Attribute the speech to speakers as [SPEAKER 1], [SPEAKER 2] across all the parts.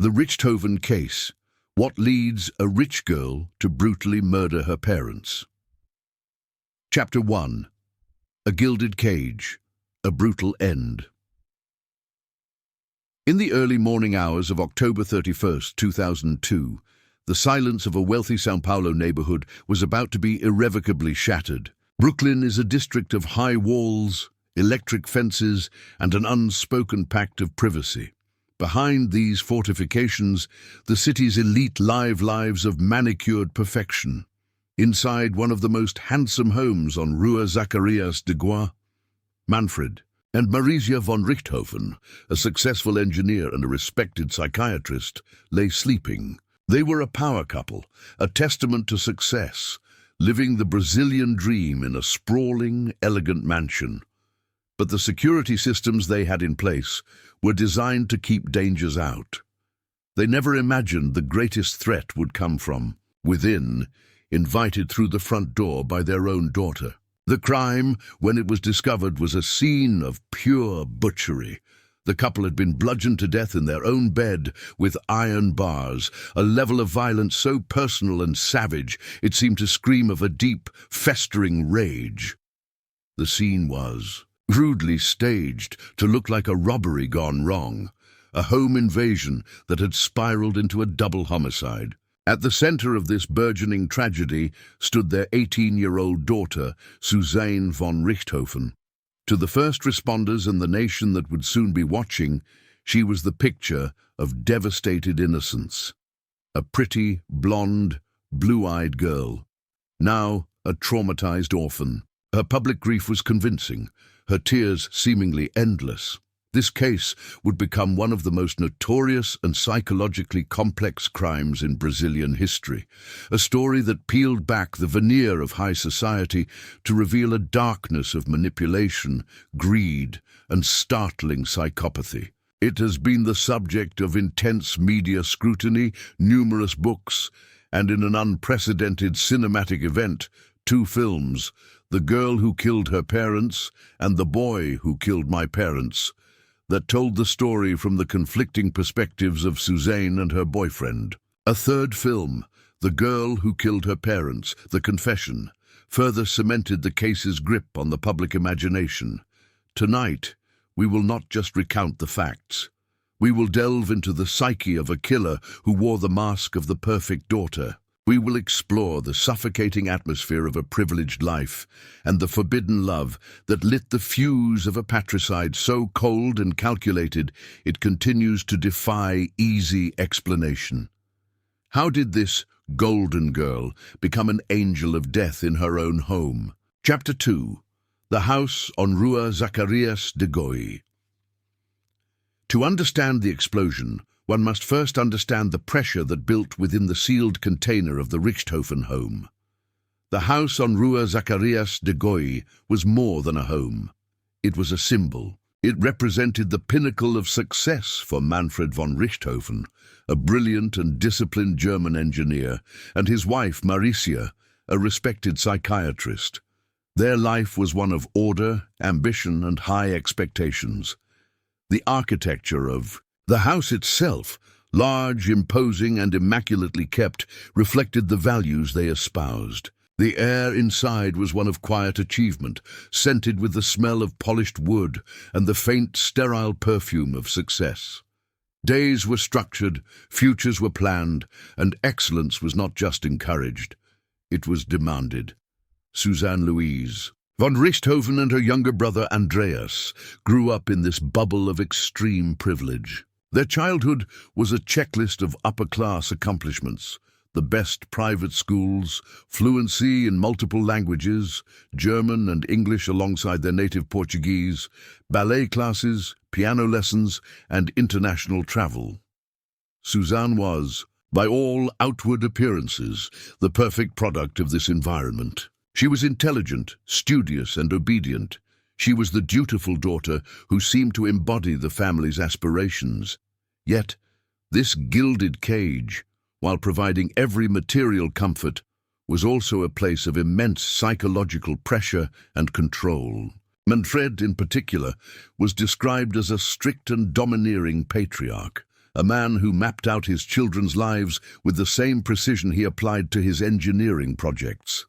[SPEAKER 1] The Richthofen case. What leads a rich girl to brutally murder her parents? Chapter 1. A gilded cage. A brutal end. In the early morning hours of October 31st, 2002, the silence of a wealthy São Paulo neighborhood was about to be irrevocably shattered. Brooklyn is a district of high walls, electric fences, and an unspoken pact of privacy. Behind these fortifications, the city's elite lives of manicured perfection. Inside one of the most handsome homes on Rua Zacarias de Goa, Manfred and Marisia von Richthofen, a successful engineer and a respected psychiatrist, lay sleeping. They were a power couple, a testament to success, living the Brazilian dream in a sprawling, elegant mansion. But the security systems they had in place were designed to keep dangers out. They never imagined the greatest threat would come from within, invited through the front door by their own daughter. The crime, when it was discovered, was a scene of pure butchery. The couple had been bludgeoned to death in their own bed with iron bars, a level of violence so personal and savage it seemed to scream of a deep, festering rage. The scene was rudely staged to look like a robbery gone wrong, a home invasion that had spiraled into a double homicide. At the center of this burgeoning tragedy stood their 18-year-old daughter, Suzane von Richthofen. To the first responders and the nation that would soon be watching, she was the picture of devastated innocence. A pretty, blonde, blue-eyed girl, now a traumatized orphan. Her public grief was convincing, her tears seemingly endless. This case would become one of the most notorious and psychologically complex crimes in Brazilian history, a story that peeled back the veneer of high society to reveal a darkness of manipulation, greed, and startling psychopathy. It has been the subject of intense media scrutiny, numerous books, and in an unprecedented cinematic event, 2 films, The Girl Who Killed Her Parents and The Boy Who Killed My Parents, that told the story from the conflicting perspectives of Suzane and her boyfriend. A third film, The Girl Who Killed Her Parents, The Confession, further cemented the case's grip on the public imagination. Tonight, we will not just recount the facts. We will delve into the psyche of a killer who wore the mask of the perfect daughter. We will explore the suffocating atmosphere of a privileged life and the forbidden love that lit the fuse of a patricide so cold and calculated it continues to defy easy explanation. How did this golden girl become an angel of death in her own home? Chapter 2. The House on Rua Zacarias de Goa. To understand the explosion, one must first understand the pressure that built within the sealed container of the Richthofen home. The house on Rua Zacarias de Goa was more than a home. It was a symbol. It represented the pinnacle of success for Manfred von Richthofen, a brilliant and disciplined German engineer, and his wife Marisia, a respected psychiatrist. Their life was one of order, ambition, and high expectations. The architecture of the house itself, large, imposing, and immaculately kept, reflected the values they espoused. The air inside was one of quiet achievement, scented with the smell of polished wood and the faint, sterile perfume of success. Days were structured, futures were planned, and excellence was not just encouraged, it was demanded. Suzane Louise von Richthofen and her younger brother Andreas grew up in this bubble of extreme privilege. Their childhood was a checklist of upper-class accomplishments: the best private schools, fluency in multiple languages, German and English alongside their native Portuguese, ballet classes, piano lessons, and international travel. Suzane was, by all outward appearances, the perfect product of this environment. She was intelligent, studious, and obedient. She was the dutiful daughter who seemed to embody the family's aspirations. Yet, this gilded cage, while providing every material comfort, was also a place of immense psychological pressure and control. Manfred, in particular, was described as a strict and domineering patriarch, a man who mapped out his children's lives with the same precision he applied to his engineering projects.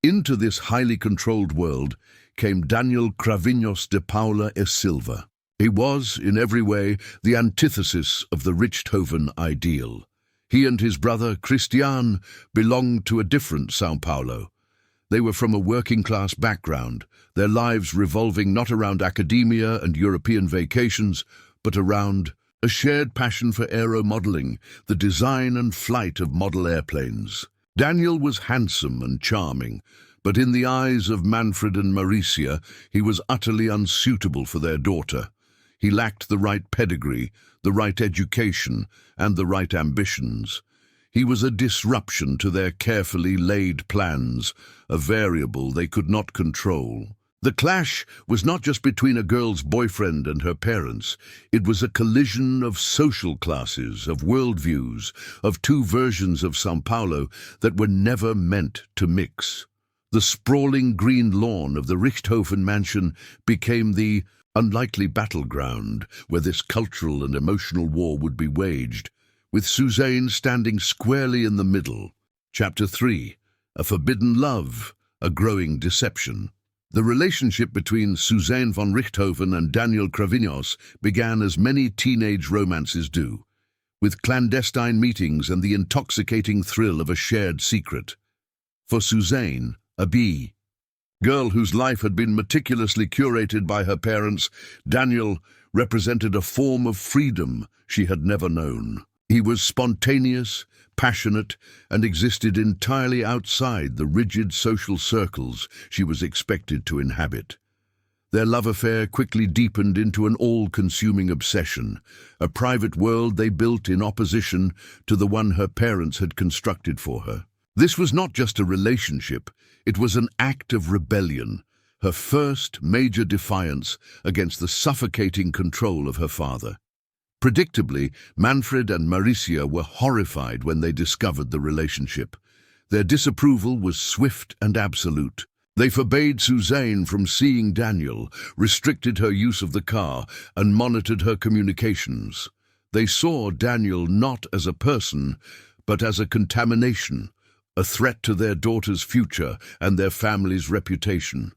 [SPEAKER 1] Into this highly controlled world came Daniel Cravinhos de Paula e Silva. He was, in every way, the antithesis of the Richthofen ideal. He and his brother, Cristian, belonged to a different São Paulo. They were from a working-class background, their lives revolving not around academia and European vacations, but around a shared passion for aeromodeling, the design and flight of model airplanes. Daniel was handsome and charming, but in the eyes of Manfred and Maricia, he was utterly unsuitable for their daughter. He lacked the right pedigree, the right education, and the right ambitions. He was a disruption to their carefully laid plans, a variable they could not control. The clash was not just between a girl's boyfriend and her parents. It was a collision of social classes, of worldviews, of two versions of São Paulo that were never meant to mix. The sprawling green lawn of the Richthofen mansion became the unlikely battleground where this cultural and emotional war would be waged, with Suzane standing squarely in the middle. Chapter 3. A Forbidden Love, a Growing Deception. The relationship between Suzane von Richthofen and Daniel Cravinhos began as many teenage romances do, with clandestine meetings and the intoxicating thrill of a shared secret. For Suzane, a girl whose life had been meticulously curated by her parents, Daniel represented a form of freedom she had never known. He was spontaneous, passionate, and existed entirely outside the rigid social circles she was expected to inhabit. Their love affair quickly deepened into an all-consuming obsession, a private world they built in opposition to the one her parents had constructed for her. This was not just a relationship, it was an act of rebellion, her first major defiance against the suffocating control of her father. Predictably, Manfred and Maricia were horrified when they discovered the relationship. Their disapproval was swift and absolute. They forbade Suzane from seeing Daniel, restricted her use of the car, and monitored her communications. They saw Daniel not as a person, but as a contamination, a threat to their daughter's future and their family's reputation.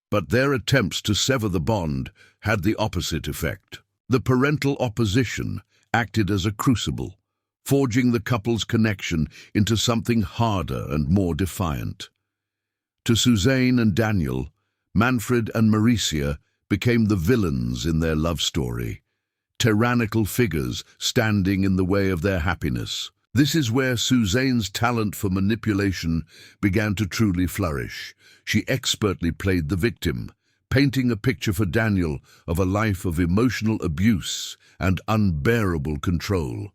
[SPEAKER 1] But their attempts to sever the bond had the opposite effect. The parental opposition acted as a crucible, forging the couple's connection into something harder and more defiant. To Suzane and Daniel, Manfred and Maricia became the villains in their love story, tyrannical figures standing in the way of their happiness. This is where Suzane's talent for manipulation began to truly flourish. She expertly played the victim, painting a picture for Daniel of a life of emotional abuse and unbearable control.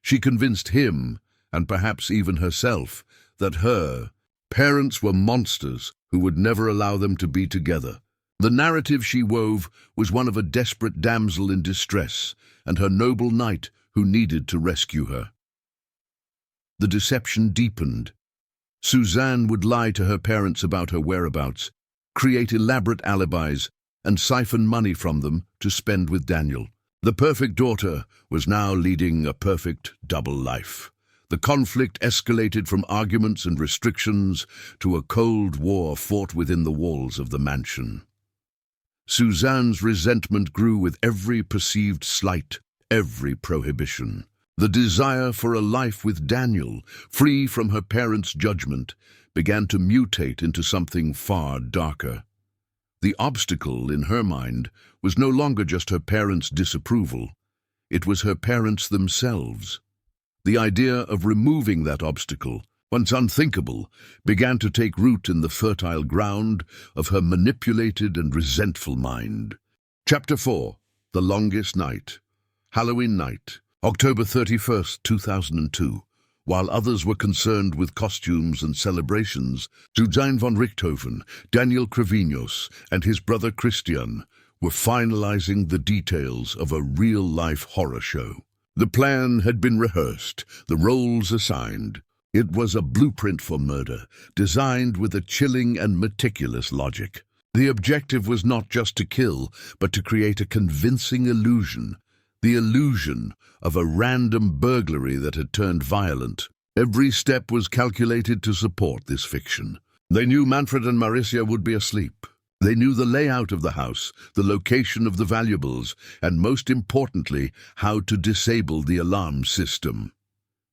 [SPEAKER 1] She convinced him, and perhaps even herself, that her parents were monsters who would never allow them to be together. The narrative she wove was one of a desperate damsel in distress and her noble knight who needed to rescue her. The deception deepened. Suzane would lie to her parents about her whereabouts, create elaborate alibis, and siphon money from them to spend with Daniel. The perfect daughter was now leading a perfect double life. The conflict escalated from arguments and restrictions to a cold war fought within the walls of the mansion. Suzane's resentment grew with every perceived slight, every prohibition. The desire for a life with Daniel, free from her parents' judgment, began to mutate into something far darker. The obstacle, in her mind, was no longer just her parents' disapproval. It was her parents themselves. The idea of removing that obstacle, once unthinkable, began to take root in the fertile ground of her manipulated and resentful mind. Chapter 4. The Longest Night. Halloween night, October 31st, 2002. While others were concerned with costumes and celebrations, Suzane von Richthofen, Daniel Cravinhos, and his brother Cristian were finalizing the details of a real-life horror show. The plan had been rehearsed, the roles assigned. It was a blueprint for murder, designed with a chilling and meticulous logic. The objective was not just to kill, but to create a convincing illusion the illusion of a random burglary that had turned violent. Every step was calculated to support this fiction. They knew Manfred and Maricia would be asleep. They knew the layout of the house, the location of the valuables, and most importantly, how to disable the alarm system.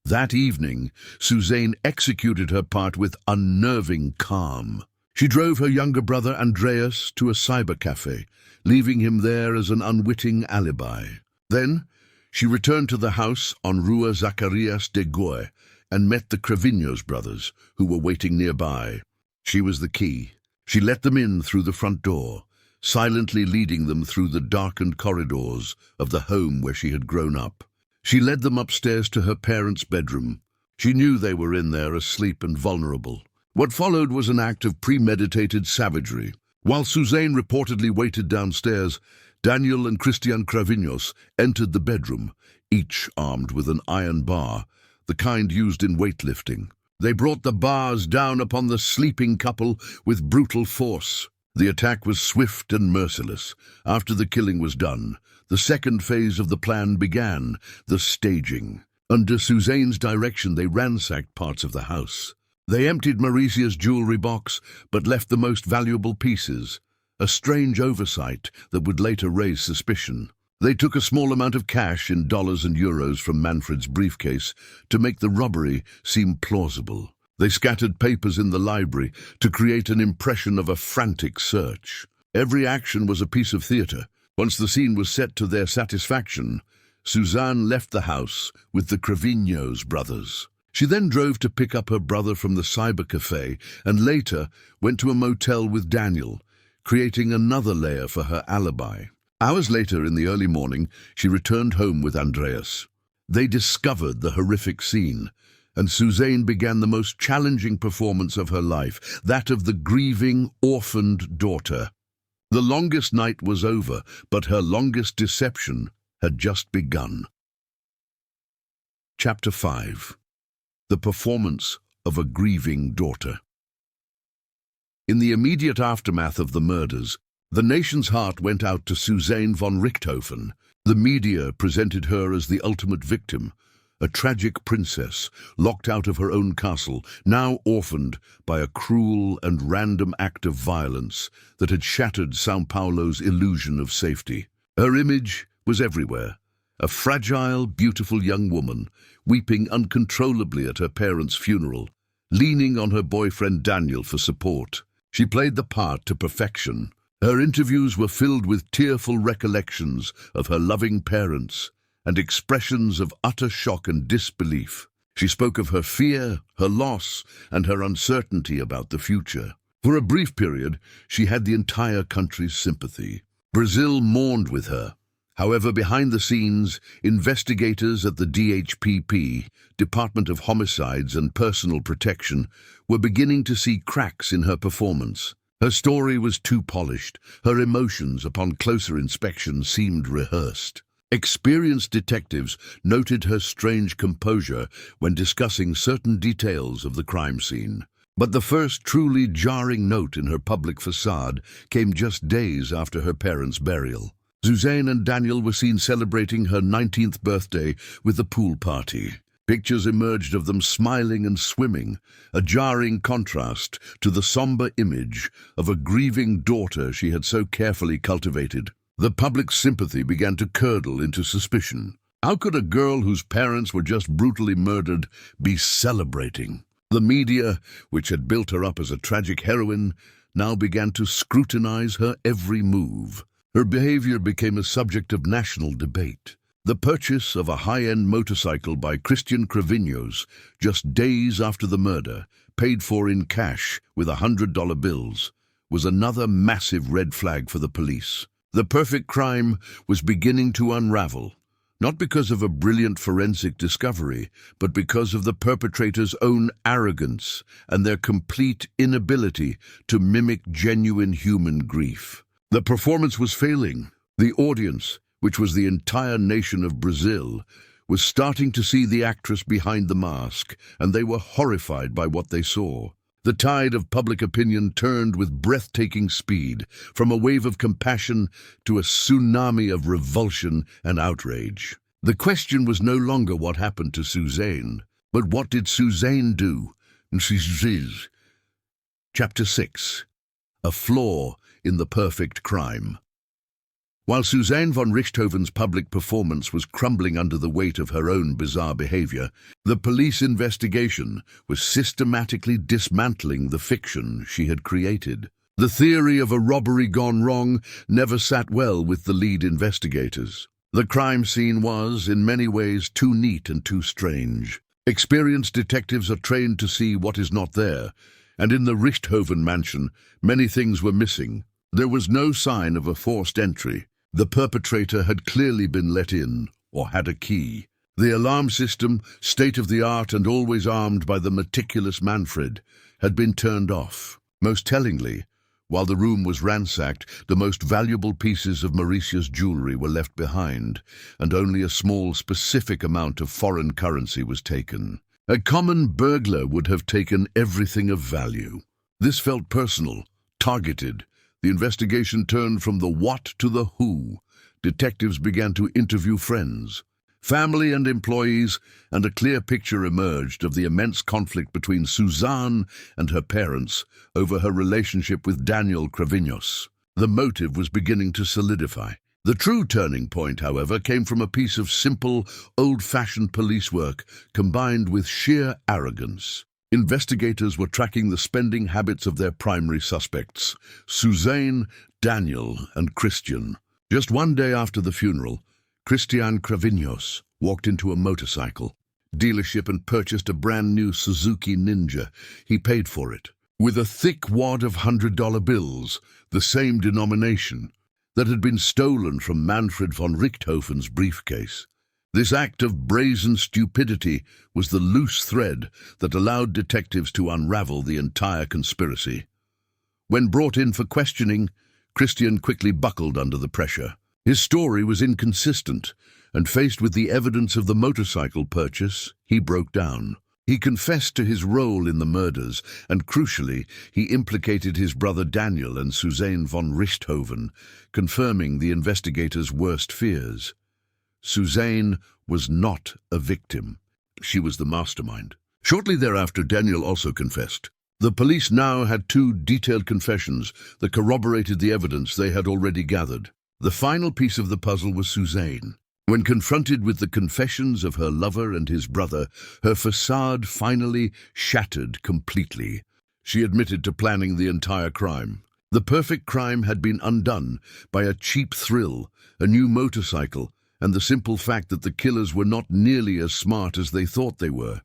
[SPEAKER 1] That evening, Suzane executed her part with unnerving calm. She drove her younger brother Andreas to a cyber cafe, leaving him there as an unwitting alibi. Then, she returned to the house on Rua Zacarias de Goy and met the Cravinhos brothers, who were waiting nearby. She was the key. She let them in through the front door, silently leading them through the darkened corridors of the home where she had grown up. She led them upstairs to her parents' bedroom. She knew they were in there, asleep and vulnerable. What followed was an act of premeditated savagery. While Suzane reportedly waited downstairs, Daniel and Cristian Cravinhos entered the bedroom, each armed with an iron bar, the kind used in weightlifting. They brought the bars down upon the sleeping couple with brutal force. The attack was swift and merciless. After the killing was done, the second phase of the plan began, the staging. Under Suzane's direction, they ransacked parts of the house. They emptied Maricia's jewelry box, but left the most valuable pieces, a strange oversight that would later raise suspicion. They took a small amount of cash in dollars and euros from Manfred's briefcase to make the robbery seem plausible. They scattered papers in the library to create an impression of a frantic search. Every action was a piece of theater. Once the scene was set to their satisfaction, Suzane left the house with the Cravinhos brothers. She then drove to pick up her brother from the cyber cafe and later went to a motel with Daniel, creating another layer for her alibi. Hours later, in the early morning, she returned home with Andreas. They discovered the horrific scene, and Suzane began the most challenging performance of her life, that of the grieving, orphaned daughter. The longest night was over, but her longest deception had just begun. Chapter 5. The performance of a grieving daughter. In the immediate aftermath of the murders, the nation's heart went out to Suzane von Richthofen. The media presented her as the ultimate victim, a tragic princess locked out of her own castle, now orphaned by a cruel and random act of violence that had shattered São Paulo's illusion of safety. Her image was everywhere, a fragile, beautiful young woman, weeping uncontrollably at her parents' funeral, leaning on her boyfriend Daniel for support. She played the part to perfection. Her interviews were filled with tearful recollections of her loving parents and expressions of utter shock and disbelief. She spoke of her fear, her loss, and her uncertainty about the future. For a brief period, she had the entire country's sympathy. Brazil mourned with her. However, behind the scenes, investigators at the DHPP, Department of Homicides and Personal Protection, were beginning to see cracks in her performance. Her story was too polished. Her emotions, upon closer inspection, seemed rehearsed. Experienced detectives noted her strange composure when discussing certain details of the crime scene. But the first truly jarring note in her public facade came just days after her parents' burial. Suzane and Daniel were seen celebrating her 19th birthday with a pool party. Pictures emerged of them smiling and swimming, a jarring contrast to the somber image of a grieving daughter she had so carefully cultivated. The public's sympathy began to curdle into suspicion. How could a girl whose parents were just brutally murdered be celebrating? The media, which had built her up as a tragic heroine, now began to scrutinize her every move. Her behavior became a subject of national debate. The purchase of a high-end motorcycle by Cristian Cravinhos just days after the murder, paid for in cash with $100 bills, was another massive red flag for the police. The perfect crime was beginning to unravel, not because of a brilliant forensic discovery, but because of the perpetrator's own arrogance and their complete inability to mimic genuine human grief. The performance was failing. The audience, which was the entire nation of Brazil, was starting to see the actress behind the mask, and they were horrified by what they saw. The tide of public opinion turned with breathtaking speed, from a wave of compassion to a tsunami of revulsion and outrage. The question was no longer what happened to Suzane, but what did Suzane do? Chapter 6. A Flaw in the Perfect Crime. While Suzane von Richthofen's public performance was crumbling under the weight of her own bizarre behavior, the police investigation was systematically dismantling the fiction she had created. The theory of a robbery gone wrong never sat well with the lead investigators. The crime scene was, in many ways, too neat and too strange. Experienced detectives are trained to see what is not there, and in the Richthofen mansion, many things were missing. There was no sign of a forced entry. The perpetrator had clearly been let in, or had a key. The alarm system, state-of-the-art and always armed by the meticulous Manfred, had been turned off. Most tellingly, while the room was ransacked, the most valuable pieces of Mauritius jewelry were left behind, and only a small specific amount of foreign currency was taken. A common burglar would have taken everything of value. This felt personal, targeted. The investigation turned from the what to the who. Detectives began to interview friends, family and employees, and a clear picture emerged of the immense conflict between Suzane and her parents over her relationship with Daniel Cravinhos. The motive was beginning to solidify. The true turning point, however, came from a piece of simple, old-fashioned police work combined with sheer arrogance. Investigators were tracking the spending habits of their primary suspects, Suzane, Daniel, and Cristian. Just one day after the funeral, Cristian Cravinhos walked into a motorcycle dealership and purchased a brand-new Suzuki Ninja. He paid for it with a thick wad of $100 bills, the same denomination, that had been stolen from Manfred von Richthofen's briefcase. This act of brazen stupidity was the loose thread that allowed detectives to unravel the entire conspiracy. When brought in for questioning, Cristian quickly buckled under the pressure. His story was inconsistent, and faced with the evidence of the motorcycle purchase, he broke down. He confessed to his role in the murders, and crucially, he implicated his brother Daniel and Suzane von Richthofen, confirming the investigators' worst fears. Suzane was not a victim. She was the mastermind. Shortly thereafter, Daniel also confessed. The police now had two detailed confessions that corroborated the evidence they had already gathered. The final piece of the puzzle was Suzane. When confronted with the confessions of her lover and his brother, her facade finally shattered completely. She admitted to planning the entire crime. The perfect crime had been undone by a cheap thrill, a new motorcycle, and the simple fact that the killers were not nearly as smart as they thought they were.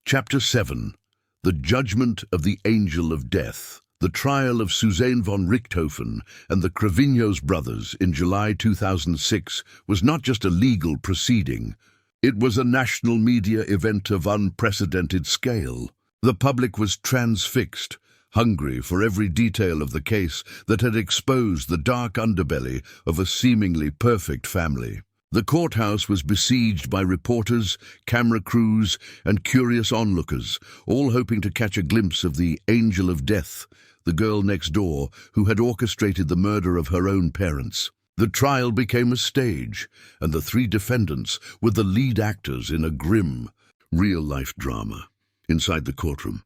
[SPEAKER 1] Chapter 7. The Judgment of the Angel of Death. The trial of Suzane von Richthofen and the Cravinhos brothers in July 2006 was not just a legal proceeding. It was a national media event of unprecedented scale. The public was transfixed, hungry for every detail of the case that had exposed the dark underbelly of a seemingly perfect family. The courthouse was besieged by reporters, camera crews, and curious onlookers, all hoping to catch a glimpse of the Angel of Death, the girl next door who had orchestrated the murder of her own parents. The trial became a stage, and the three defendants were the lead actors in a grim, real-life drama. Inside the courtroom,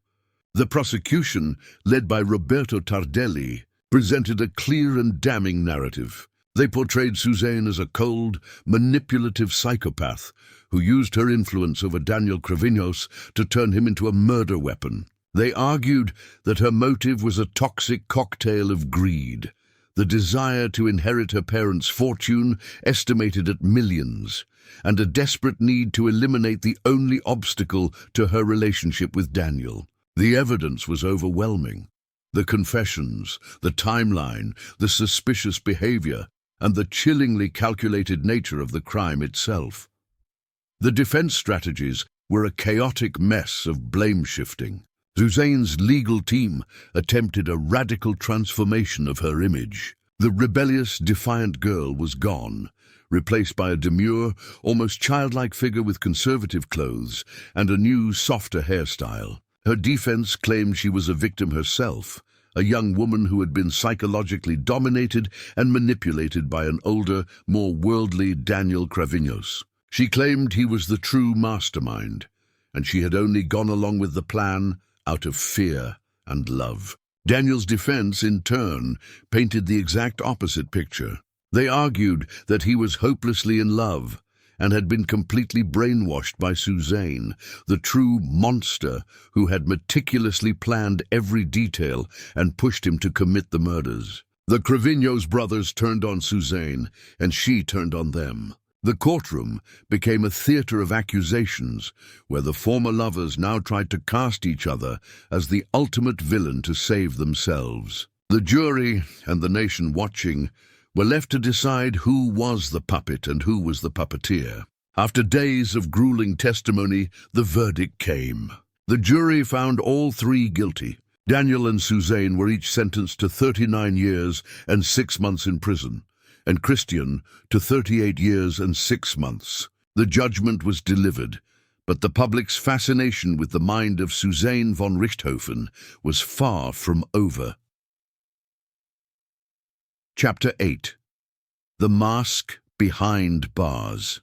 [SPEAKER 1] the prosecution, led by Roberto Tardelli, presented a clear and damning narrative. They portrayed Suzane as a cold, manipulative psychopath who used her influence over Daniel Cravinhos to turn him into a murder weapon. They argued that her motive was a toxic cocktail of greed, the desire to inherit her parents' fortune, estimated at millions, and a desperate need to eliminate the only obstacle to her relationship with Daniel. The evidence was overwhelming. The confessions, the timeline, the suspicious behavior, and the chillingly calculated nature of the crime itself. The defense strategies were a chaotic mess of blame-shifting. Suzane's legal team attempted a radical transformation of her image. The rebellious, defiant girl was gone, replaced by a demure, almost childlike figure with conservative clothes and a new, softer hairstyle. Her defense claimed she was a victim herself, a young woman who had been psychologically dominated and manipulated by an older, more worldly Daniel Cravinhos. She claimed he was the true mastermind, and she had only gone along with the plan out of fear and love. Daniel's defense, in turn, painted the exact opposite picture. They argued that he was hopelessly in love and had been completely brainwashed by Suzane, the true monster who had meticulously planned every detail and pushed him to commit the murders. The Cravinhos brothers turned on Suzane, and she turned on them. The courtroom became a theater of accusations, where the former lovers now tried to cast each other as the ultimate villain to save themselves. The jury, and the nation watching, were left to decide who was the puppet and who was the puppeteer. After days of grueling testimony, the verdict came. The jury found all three guilty. Daniel and Suzane were each sentenced to 39 years and 6 months in prison, and Cristian to 38 years and 6 months. The judgment was delivered, but the public's fascination with the mind of Suzane von Richthofen was far from over. Chapter 8. The Mask Behind Bars.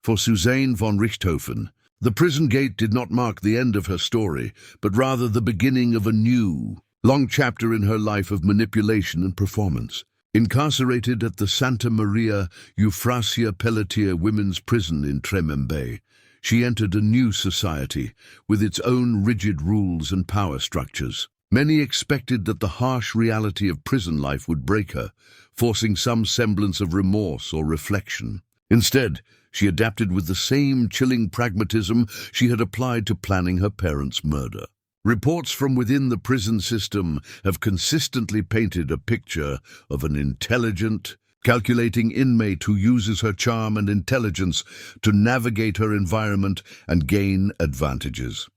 [SPEAKER 1] For Suzane von Richthofen, the prison gate did not mark the end of her story, but rather the beginning of a new, long chapter in her life of manipulation and performance. Incarcerated at the Santa Maria Eufrasia Pelletier Women's Prison in Tremembé, she entered a new society with its own rigid rules and power structures. Many expected that the harsh reality of prison life would break her, forcing some semblance of remorse or reflection. Instead, she adapted with the same chilling pragmatism she had applied to planning her parents' murder. Reports from within the prison system have consistently painted a picture of an intelligent, calculating inmate who uses her charm and intelligence to navigate her environment and gain advantages.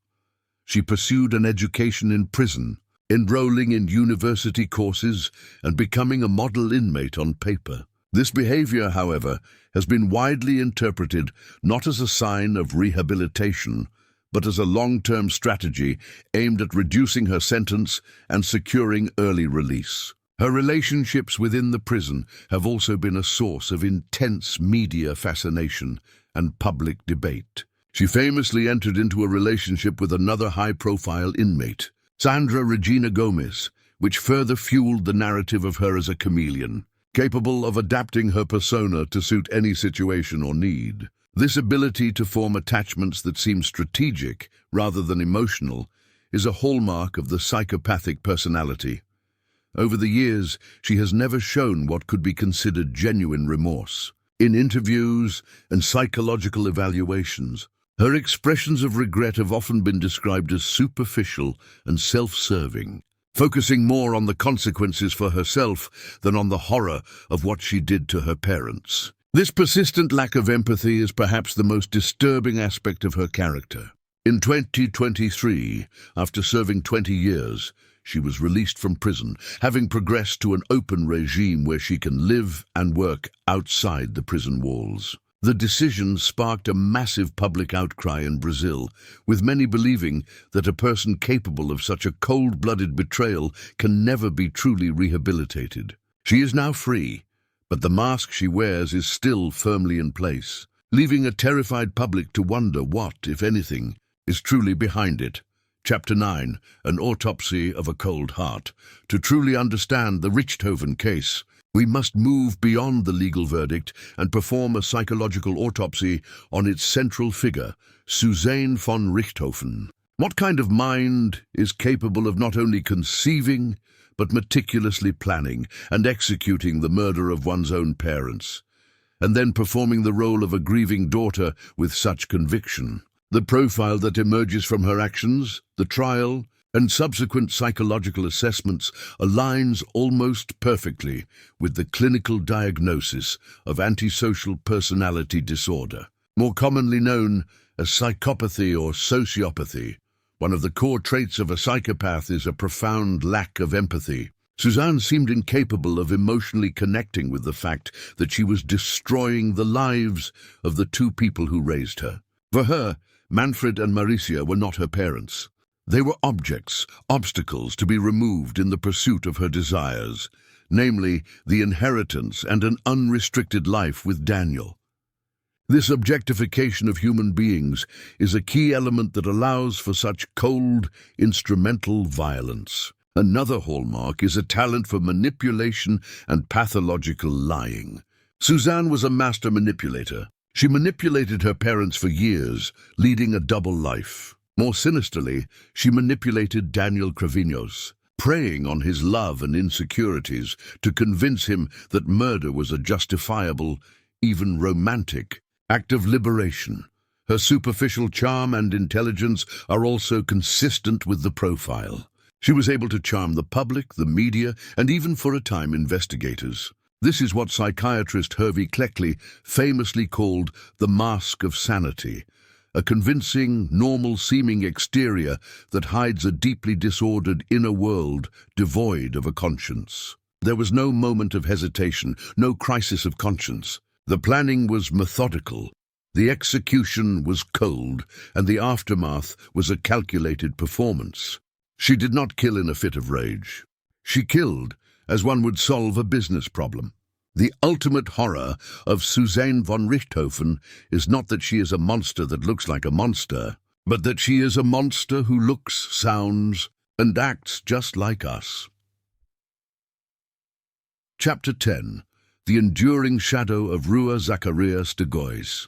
[SPEAKER 1] She pursued an education in prison, enrolling in university courses and becoming a model inmate on paper. This behavior, however, has been widely interpreted not as a sign of rehabilitation, but as a long-term strategy aimed at reducing her sentence and securing early release. Her relationships within the prison have also been a source of intense media fascination and public debate. She famously entered into a relationship with another high-profile inmate, Sandra Regina Gomez, which further fueled the narrative of her as a chameleon, capable of adapting her persona to suit any situation or need. This ability to form attachments that seem strategic rather than emotional is a hallmark of the psychopathic personality. Over the years, she has never shown what could be considered genuine remorse. In interviews and psychological evaluations, her expressions of regret have often been described as superficial and self-serving, focusing more on the consequences for herself than on the horror of what she did to her parents. This persistent lack of empathy is perhaps the most disturbing aspect of her character. In 2023, after serving 20 years, she was released from prison, having progressed to an open regime where she can live and work outside the prison walls. The decision sparked a massive public outcry in Brazil, with many believing that a person capable of such a cold-blooded betrayal can never be truly rehabilitated. She is now free, but the mask she wears is still firmly in place, leaving a terrified public to wonder what, if anything, is truly behind it. Chapter 9, An Autopsy of a Cold Heart. To truly understand the Richthofen case, we must move beyond the legal verdict and perform a psychological autopsy on its central figure, Suzane von Richthofen. What kind of mind is capable of not only conceiving, but meticulously planning and executing the murder of one's own parents, and then performing the role of a grieving daughter with such conviction? The profile that emerges from her actions, the trial, and subsequent psychological assessments aligns almost perfectly with the clinical diagnosis of antisocial personality disorder, more commonly known as psychopathy or sociopathy. One of the core traits of a psychopath is a profound lack of empathy. Suzane seemed incapable of emotionally connecting with the fact that she was destroying the lives of the two people who raised her. For her, Manfred and Maricia were not her parents. They were objects, obstacles to be removed in the pursuit of her desires, namely the inheritance and an unrestricted life with Daniel. This objectification of human beings is a key element that allows for such cold, instrumental violence. Another hallmark is a talent for manipulation and pathological lying. Suzane was a master manipulator. She manipulated her parents for years, leading a double life. More sinisterly, she manipulated Daniel Cravinhos, preying on his love and insecurities to convince him that murder was a justifiable, even romantic, act of liberation. Her superficial charm and intelligence are also consistent with the profile. She was able to charm the public, the media, and even for a time investigators. This is what psychiatrist Hervey Cleckley famously called the mask of sanity, a convincing, normal-seeming exterior that hides a deeply disordered inner world devoid of a conscience. There was no moment of hesitation, no crisis of conscience. The planning was methodical, the execution was cold, and the aftermath was a calculated performance. She did not kill in a fit of rage. She killed as one would solve a business problem. The ultimate horror of Suzane von Richthofen is not that she is a monster that looks like a monster, but that she is a monster who looks, sounds, and acts just like us. Chapter 10. The Enduring Shadow of Rua Zacharias de Gois.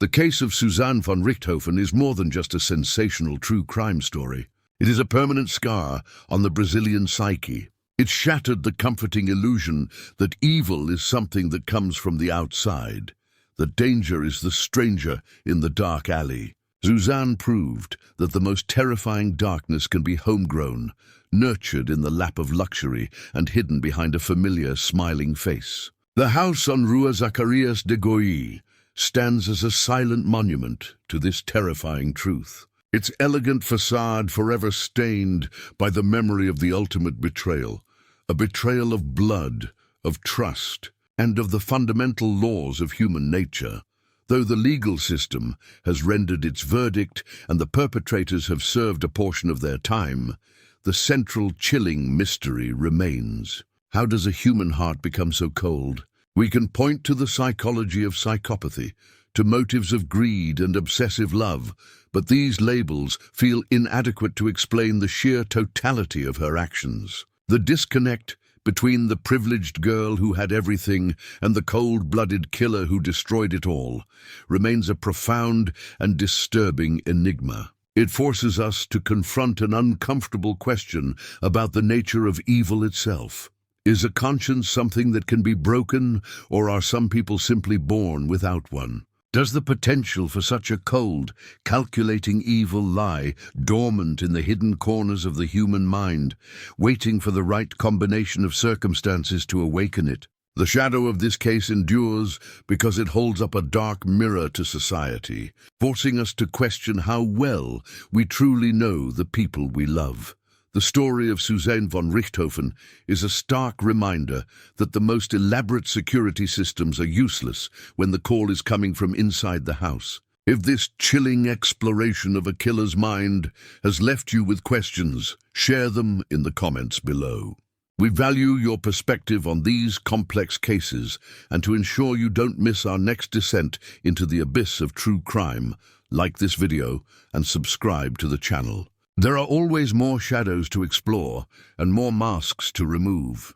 [SPEAKER 1] The case of Suzane von Richthofen is more than just a sensational true crime story. It is a permanent scar on the Brazilian psyche. It shattered the comforting illusion that evil is something that comes from the outside, that danger is the stranger in the dark alley. Suzane proved that the most terrifying darkness can be homegrown, nurtured in the lap of luxury and hidden behind a familiar, smiling face. The house on Rua Zacharias de Gois stands as a silent monument to this terrifying truth. Its elegant facade forever stained by the memory of the ultimate betrayal, a betrayal of blood, of trust, and of the fundamental laws of human nature. Though the legal system has rendered its verdict and the perpetrators have served a portion of their time, the central chilling mystery remains. How does a human heart become so cold? We can point to the psychology of psychopathy, to motives of greed and obsessive love, but these labels feel inadequate to explain the sheer totality of her actions. The disconnect between the privileged girl who had everything and the cold-blooded killer who destroyed it all remains a profound and disturbing enigma. It forces us to confront an uncomfortable question about the nature of evil itself. Is a conscience something that can be broken, or are some people simply born without one? Does the potential for such a cold, calculating evil lie dormant in the hidden corners of the human mind, waiting for the right combination of circumstances to awaken it? The shadow of this case endures because it holds up a dark mirror to society, forcing us to question how well we truly know the people we love. The story of Suzane von Richthofen is a stark reminder that the most elaborate security systems are useless when the call is coming from inside the house. If this chilling exploration of a killer's mind has left you with questions, share them in the comments below. We value your perspective on these complex cases, and to ensure you don't miss our next descent into the abyss of true crime, like this video and subscribe to the channel. There are always more shadows to explore and more masks to remove.